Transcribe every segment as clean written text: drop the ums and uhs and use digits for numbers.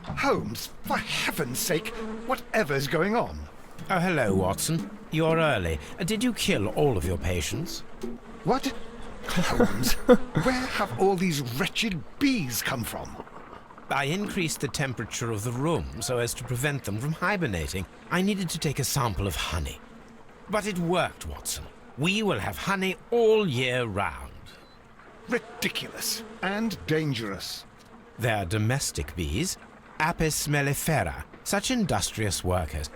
Holmes, for heaven's sake, whatever's going on? Oh, hello, Watson. You're early. Did you kill all of your patients? What? Holmes, where have all these wretched bees come from? I increased the temperature of the room so as to prevent them from hibernating. I needed to take a sample of honey. But it worked, Watson. We will have honey all year round. Ridiculous and dangerous. They're domestic bees, Apis mellifera, such industrious workers.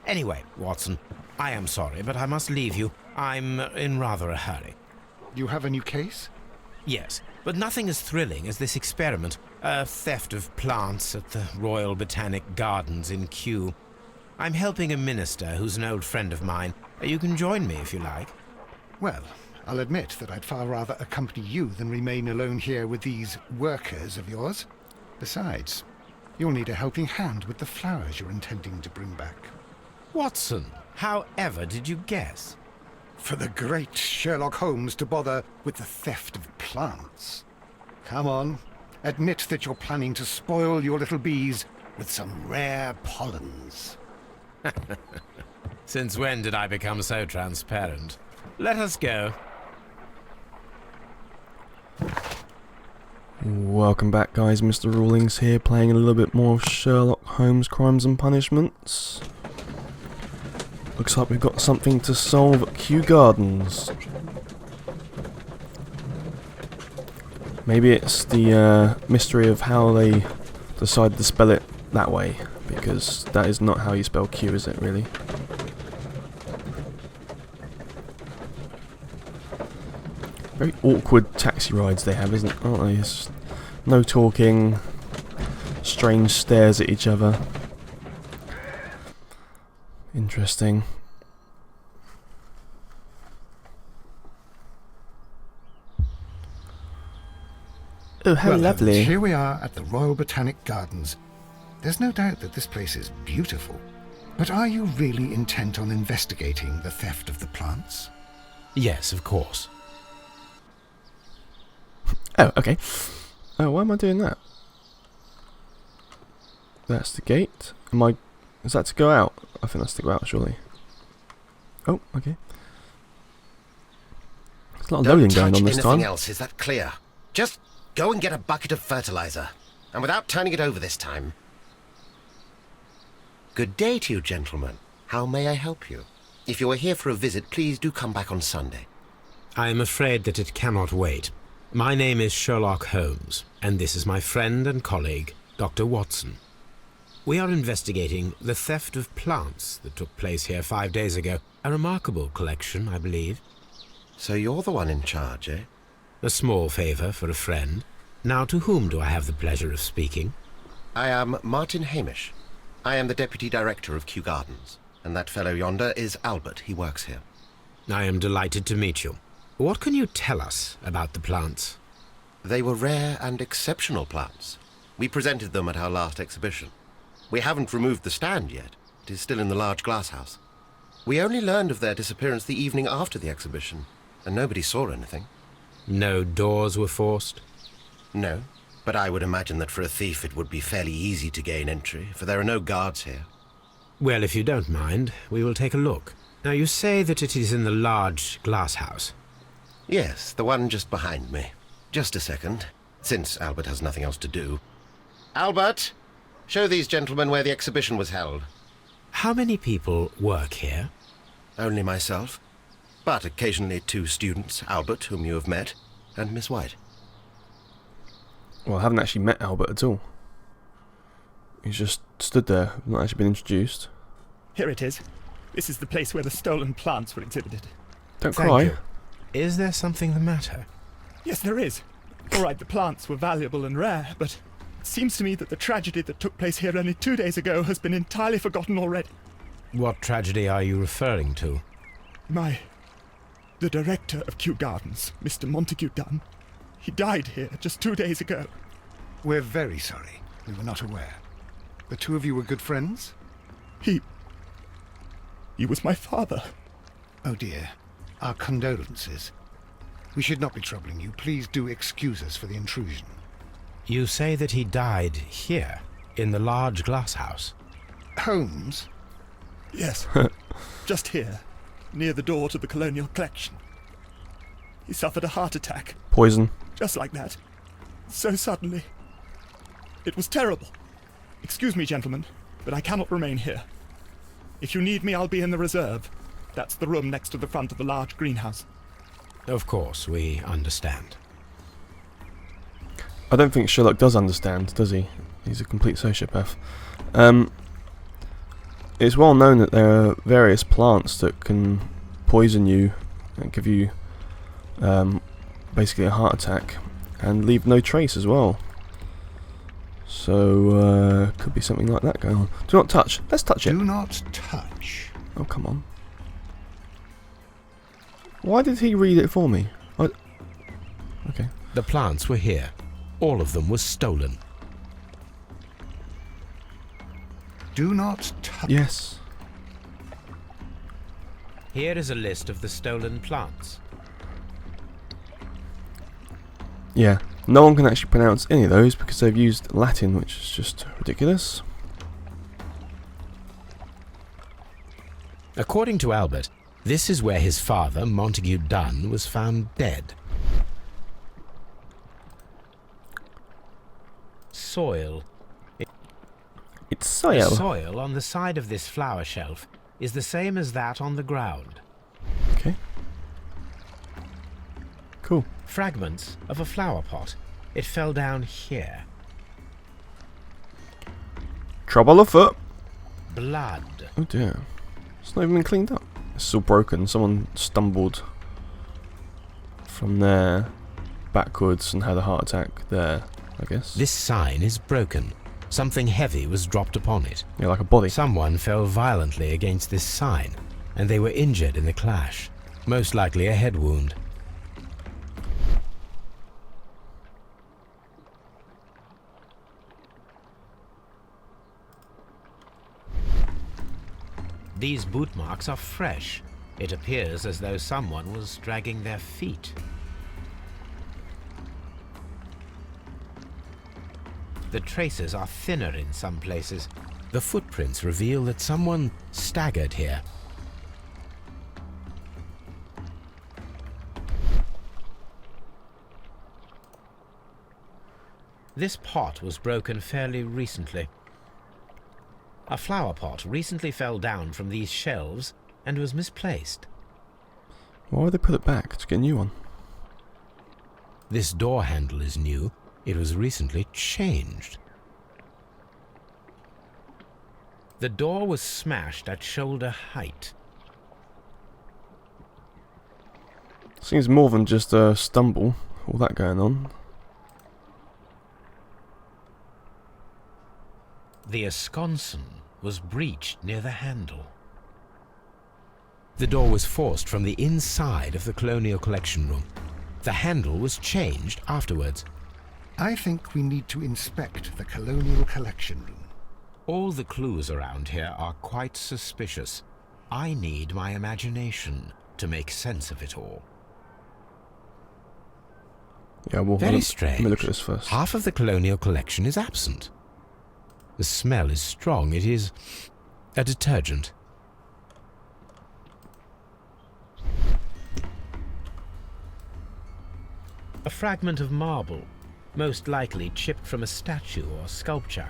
Anyway, Watson, I am sorry, but I must leave you. I'm in rather a hurry. You have a new case? Yes, but nothing as thrilling as this experiment. A theft of plants at the Royal Botanic Gardens in Kew. I'm helping a minister who's an old friend of mine. You can join me if you like. Well, I'll admit that I'd far rather accompany you than remain alone here with these workers of yours. Besides, you'll need a helping hand with the flowers you're intending to bring back. Watson, how ever did you guess? For the great Sherlock Holmes to bother with the theft of plants. Come on, admit that you're planning to spoil your little bees with some rare pollens. Since when did I become so transparent? Let us go. Welcome back, guys. Mr. Rawlings here, playing a little bit more of Sherlock Holmes Crimes and Punishments. Looks like we've got something to solve at Kew Gardens. Maybe it's the mystery of how they decided to spell it that way, because that is not how you spell Kew, is it, really? Very awkward taxi rides they have, aren't they? It's no talking, strange stares at each other. Interesting. Oh, how Well, lovely. Holmes, here we are at the Royal Botanic Gardens. There's no doubt that this place is beautiful. But are you really intent on investigating the theft of the plants? Yes, of course. Oh, okay. Oh, why am I doing that? That's the gate. Is that to go out? I think that's to go out, surely. Oh, okay. There's a lot of loading going on this time. Don't touch anything else, is that clear? Just go and get a bucket of fertilizer. And without turning it over this time. Good day to you, gentlemen. How may I help you? If you are here for a visit, please do come back on Sunday. I am afraid that it cannot wait. My name is Sherlock Holmes, and this is my friend and colleague, Dr. Watson. We are investigating the theft of plants that took place here 5 days ago. A remarkable collection, I believe. So you're the one in charge, eh? A small favour for a friend. Now, to whom do I have the pleasure of speaking? I am Martin Hamish. I am the Deputy Director of Kew Gardens. And that fellow yonder is Albert. He works here. I am delighted to meet you. What can you tell us about the plants? They were rare and exceptional plants. We presented them at our last exhibition. We haven't removed the stand yet. It is still in the large glass house. We only learned of their disappearance the evening after the exhibition, and nobody saw anything. No doors were forced? No, but I would imagine that for a thief it would be fairly easy to gain entry, for there are no guards here. Well, if you don't mind, we will take a look. Now, you say that it is in the large glass house. Yes, the one just behind me. Just a second, since Albert has nothing else to do. Albert, show these gentlemen where the exhibition was held. How many people work here? Only myself, but occasionally 2 students, Albert, whom you have met, and Miss White. Well, I haven't actually met Albert at all. He's just stood there, not actually been introduced. Here it is. This is the place where the stolen plants were exhibited. Don't Thank cry. you. Is there something the matter? Yes, there is. All right, the plants were valuable and rare, but it seems to me that the tragedy that took place here only 2 days ago has been entirely forgotten already. What tragedy are you referring to? The director of Kew Gardens, Mr. Montague Dunn, he died here just 2 days ago. We're very sorry. We were not aware. The two of you were good friends? He was my father. Oh dear. Our condolences. We should not be troubling you. Please do excuse us for the intrusion. You say that he died here, in the large glass house? Holmes? Yes, just here, near the door to the Colonial Collection. He suffered a heart attack, Poison. just like that. So suddenly. It was terrible. Excuse me, gentlemen, but I cannot remain here. If you need me, I'll be in the reserve. That's the room next to the front of the large greenhouse. Of course, we understand. I don't think Sherlock does understand, does he? He's a complete sociopath. It's well known that there are various plants that can poison you and give you basically a heart attack and leave no trace as well. So, could be something like that going on. Do not touch. Let's touch it. Do not touch. Oh, come on. Why did he read it for me? Okay. The plants were here. All of them were stolen. Do not touch. Yes. Here is a list of the stolen plants. Yeah. No one can actually pronounce any of those because they've used Latin, which is just ridiculous. According to Albert, this is where his father, Montague Dunn, was found dead. Soil. It's The soil. soil on the side of this flower shelf is the same as that on the ground. Okay. Cool. Fragments of a flower pot. It fell down here. Trouble afoot. Blood. Oh dear. It's not even been cleaned up. It's still broken. Someone stumbled from there backwards and had a heart attack there, I guess. This sign is broken. Something heavy was dropped upon it. Yeah, like a body. Someone fell violently against this sign, and they were injured in the clash. Most likely a head wound. These boot marks are fresh. It appears as though someone was dragging their feet. The traces are thinner in some places. The footprints reveal that someone staggered here. This pot was broken fairly recently. A flower pot recently fell down from these shelves and was misplaced. Why would they put it back to get a new one? This door handle is new. It was recently changed. The door was smashed at shoulder height. Seems more than just a stumble. All that going on. The esconsson was breached near the handle. The door was forced from the inside of the Colonial Collection room. The handle was changed afterwards. I think we need to inspect the Colonial Collection room. All the clues around here are quite suspicious. I need my imagination to make sense of it all. Yeah, well, Very let strange. me look at this first. Half of the Colonial Collection is absent. The smell is strong. It is a detergent. A fragment of marble, most likely chipped from a statue or sculpture.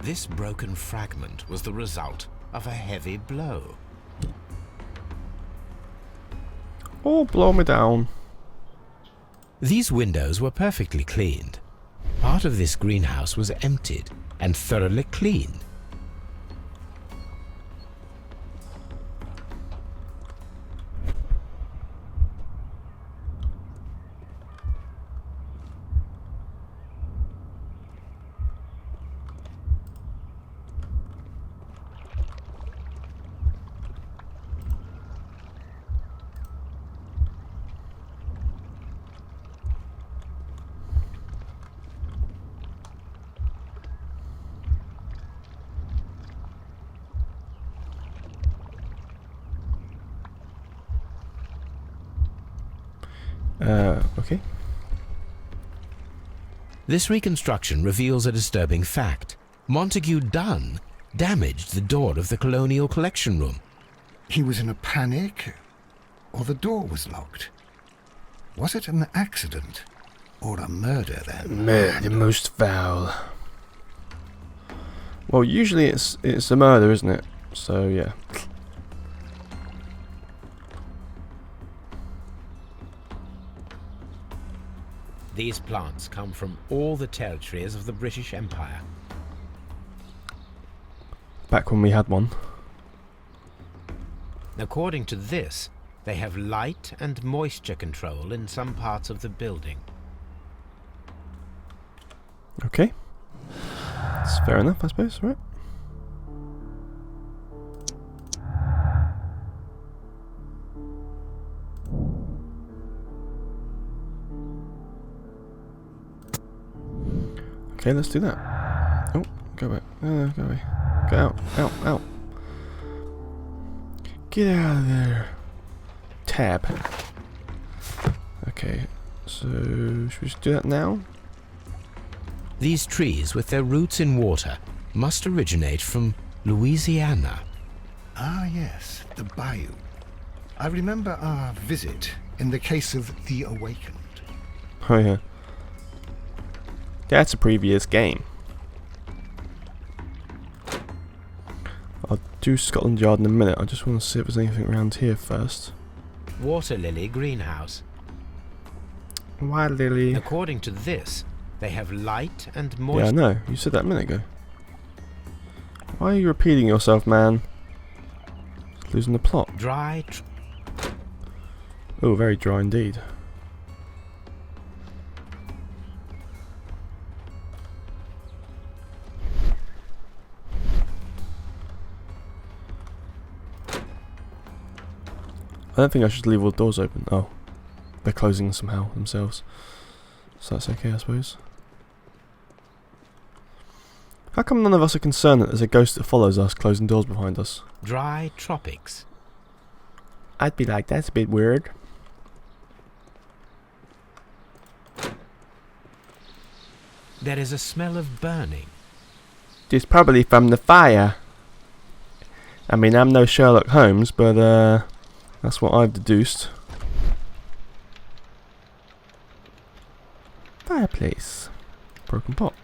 This broken fragment was the result of a heavy blow. Oh, blow me down. These windows were perfectly cleaned. Part of this greenhouse was emptied and thoroughly cleaned. Okay. This reconstruction reveals a disturbing fact. Montague Dunn damaged the door of the Colonial Collection Room. He was in a panic, or the door was locked? Was it an accident, or a murder then? Murder most foul. Well, usually it's a murder, isn't it? So yeah. These plants come from all the territories of the British Empire. Back when we had one. According to this, they have light and moisture control in some parts of the building. Okay. That's fair enough, I suppose, right? Okay, let's do that. Oh, go back. Go away. Go out. Out. Out. Get out of there. Tab. Okay, so should we just do that now? These trees, with their roots in water, must originate from Louisiana. Ah, yes, the bayou. I remember our visit in the case of the Awakened. Oh yeah. That's a previous game. I'll do Scotland Yard in a minute. I just want to see if there's anything around here first. Water lily greenhouse. Why, Lily? According to this, they have light and Yeah, I moisture. know. You said that a minute ago. Why are you repeating yourself, man? Losing the plot. Dry. Oh, very dry indeed. I don't think I should leave all the doors open. Oh, they're closing somehow themselves. So that's okay, I suppose. How come none of us are concerned that there's a ghost that follows us, closing doors behind us? Dry tropics. I'd be like, that's a bit weird. There is a smell of burning. It's probably from the fire. I mean, I'm no Sherlock Holmes, but that's what I've deduced. Fireplace. Broken pot.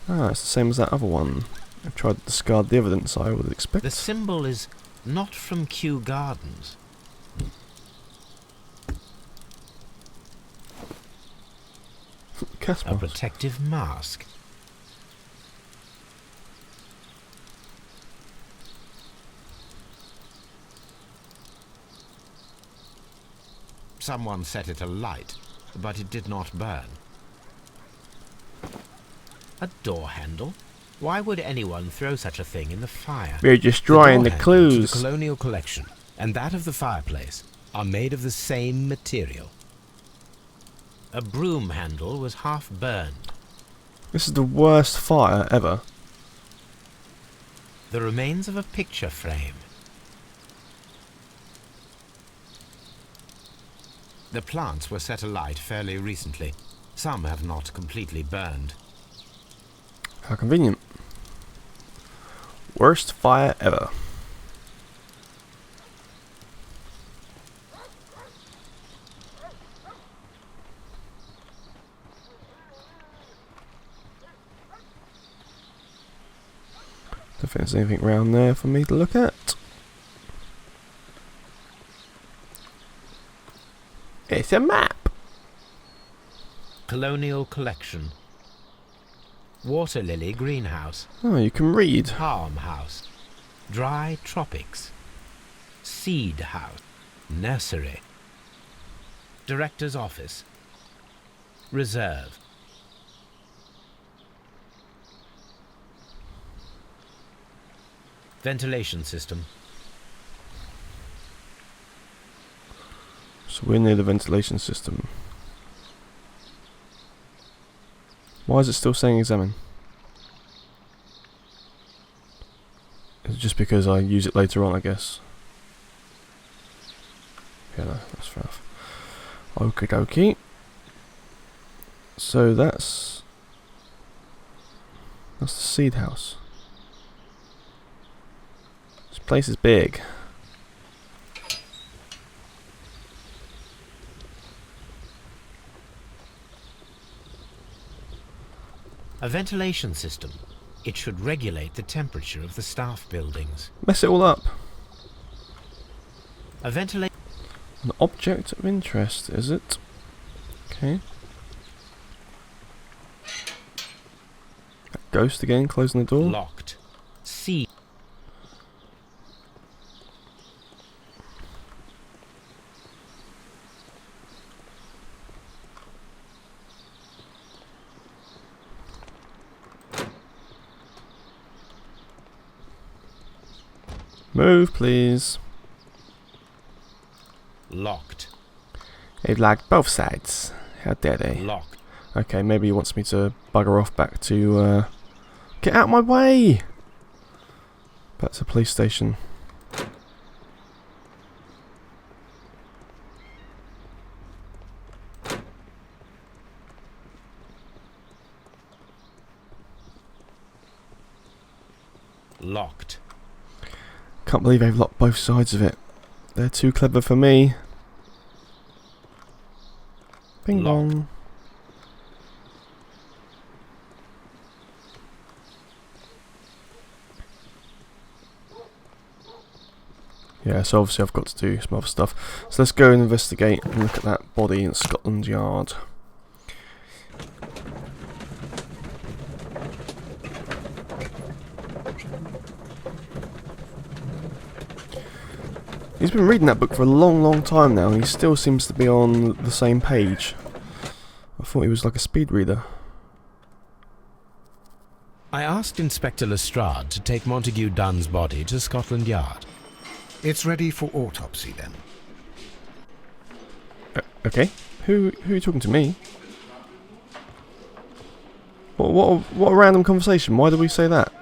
Ah, it's the same as that other one. I've tried to discard the evidence I would expect. The symbol is not from Kew Gardens. Cast A mask. protective mask. Someone set it alight, but it did not burn. A door handle? Why would anyone throw such a thing in the fire? We're destroying door the handles to clues. The Colonial Collection and that of the fireplace are made of the same material. A broom handle was half burned. This is the worst fire ever. The remains of a picture frame. The plants were set alight fairly recently. Some have not completely burned. How convenient. Worst fire ever. Don't think there's anything around there for me to look at. It's a map. Colonial Collection. Water lily greenhouse. Oh, you can read. Palm house. Dry tropics. Seed house. Nursery. Director's office. Reserve. Ventilation system. So we're near the ventilation system. Why is it still saying examine? Is it just because I use it later on, I guess? Yeah, no, that's fair enough. Okie dokie. So that's the seed house. This place is big. A ventilation system. It should regulate the temperature of the staff buildings. Mess it all up. A ventilation... An object of interest, is it? Okay. Ghost again, closing the door. Locked. C. Move, please. Locked. They've lagged both sides. How dare they? Locked. Okay, maybe he wants me to bugger off back to, get out of my way! Back to the police station. Locked. Can't believe they've locked both sides of it. They're too clever for me. Bing Locked. bong. Yeah, so obviously I've got to do some other stuff. So let's go and investigate and look at that body in Scotland Yard. He's been reading that book for a long, long time now, and he still seems to be on the same page. I thought he was like a speed reader. I asked Inspector Lestrade to take Montague Dunn's body to Scotland Yard. It's ready for autopsy then. Okay, who are you talking to, me? What a random conversation. Why did we say that?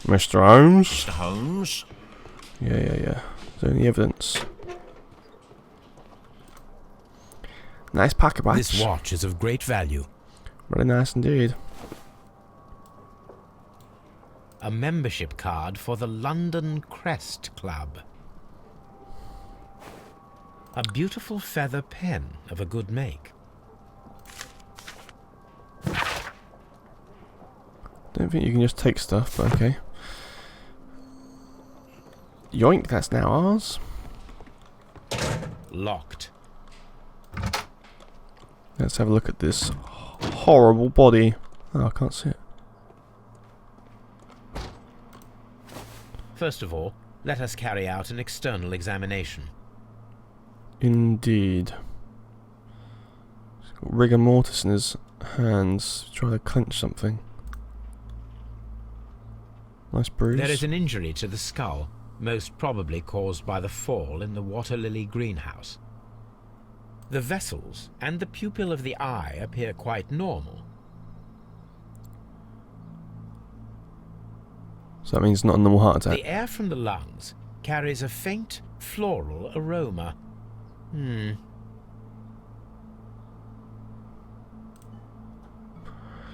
Mr. Holmes? Mr. Holmes? Yeah. Is there any evidence? Nice pocket watch. This watch is of great value. Really nice indeed. A membership card for the London Crest Club. A beautiful feather pen of a good make. Don't think you can just take stuff, but okay. Yoink, that's now ours. Locked. Let's have a look at this horrible body. Oh, I can't see it. First of all, let us carry out an external examination. Indeed. He's got rigor mortis in his hands, trying to clench something. Nice bruise. There is an injury to the skull, most probably caused by the fall in the water lily greenhouse. The vessels and the pupil of the eye appear quite normal. So that means not a normal heart attack. The air from the lungs carries a faint floral aroma.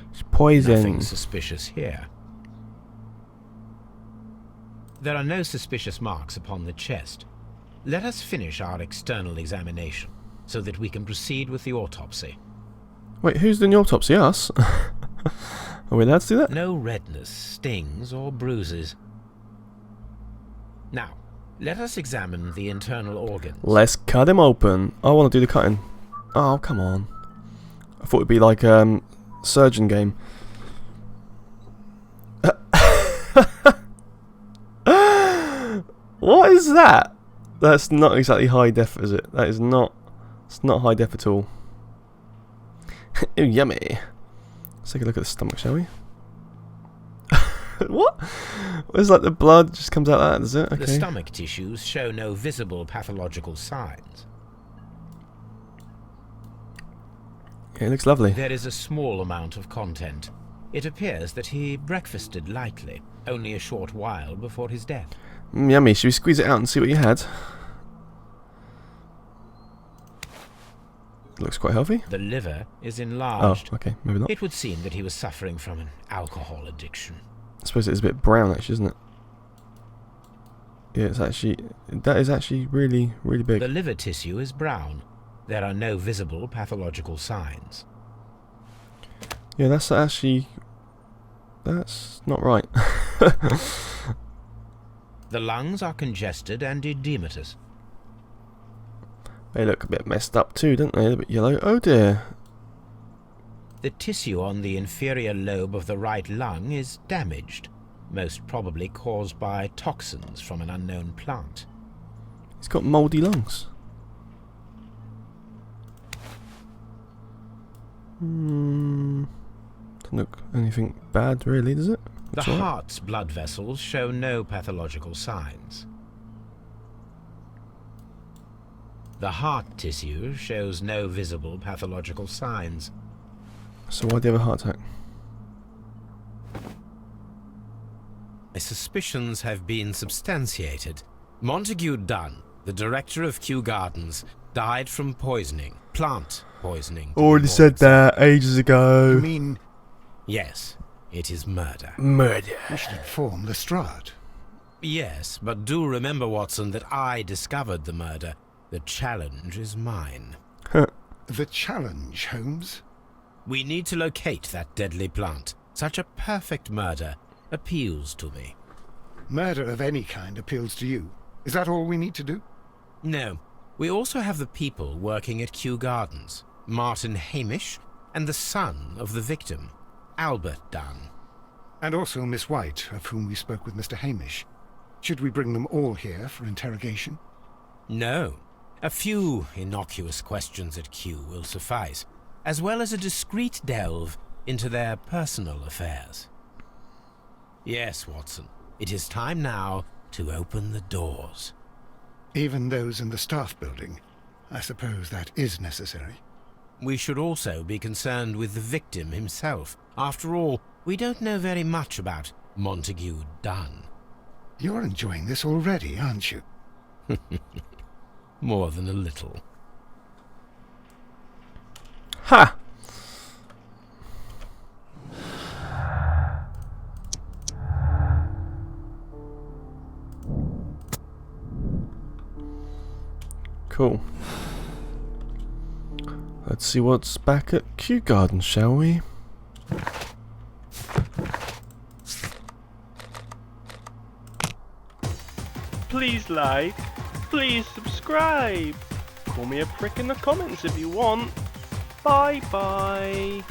It's poison. Nothing suspicious here. There are no suspicious marks upon the chest. Let us finish our external examination, so that we can proceed with the autopsy. Wait, who's doing the autopsy? Us? Are we allowed to do that? No redness, stings, or bruises. Now, let us examine the internal organs. Let's cut him open. I want to do the cutting. Oh, come on. I thought it'd be like surgeon game. What is that? That's not exactly high def, is it? That is not. It's not high def at all. Ew, yummy. Let's take a look at the stomach, shall we? What? It's like the blood just comes out like that, does it? Okay. The stomach tissues show no visible pathological signs. Yeah, it looks lovely. There is a small amount of content. It appears that he breakfasted lightly, only a short while before his death. Yummy. Should we squeeze it out and see what you had? Looks quite healthy. The liver is Oh, enlarged. okay. Maybe not. It would seem that he was suffering from an alcohol addiction. I suppose it is a bit brown, actually, isn't it? Yeah, that is actually really, really big. The liver tissue is brown. There are no visible pathological signs. Yeah, that's not right. The lungs are congested and edematous. They look a bit messed up too, don't they? A bit yellow. Oh dear. The tissue on the inferior lobe of the right lung is damaged, most probably caused by toxins from an unknown plant. He's got mouldy lungs. Doesn't look anything bad, really, does it? The That's all right. heart's blood vessels show no pathological signs. The heart tissue shows no visible pathological signs. So why do you have a heart attack? My suspicions have been substantiated. Montague Dunn, the director of Kew Gardens, died from poisoning, plant poisoning. Already said that ages You ago. mean Yes, it is murder. Murder. we should inform Lestrade? Yes, but do remember, Watson, that I discovered the murder. The challenge is mine. The challenge, Holmes? We need to locate that deadly plant. Such a perfect murder appeals to me. Murder of any kind appeals to you. Is that all we need to do? No, we also have the people working at Kew Gardens. Martin Hamish and the son of the victim, Albert Dunn. And also Miss White, of whom we spoke with Mr. Hamish. Should we bring them all here for interrogation? No, a few innocuous questions at Kew will suffice, as well as a discreet delve into their personal affairs. Yes, Watson, it is time now to open the doors. Even those in the staff building. I suppose that is necessary. We should also be concerned with the victim himself. After all, we don't know very much about Montague Dunn. You're enjoying this already, aren't you? More than a little. Ha! Cool. Let's see what's back at Kew Gardens, shall we? Please like, please subscribe. Call me a prick in the comments if you want. Bye bye.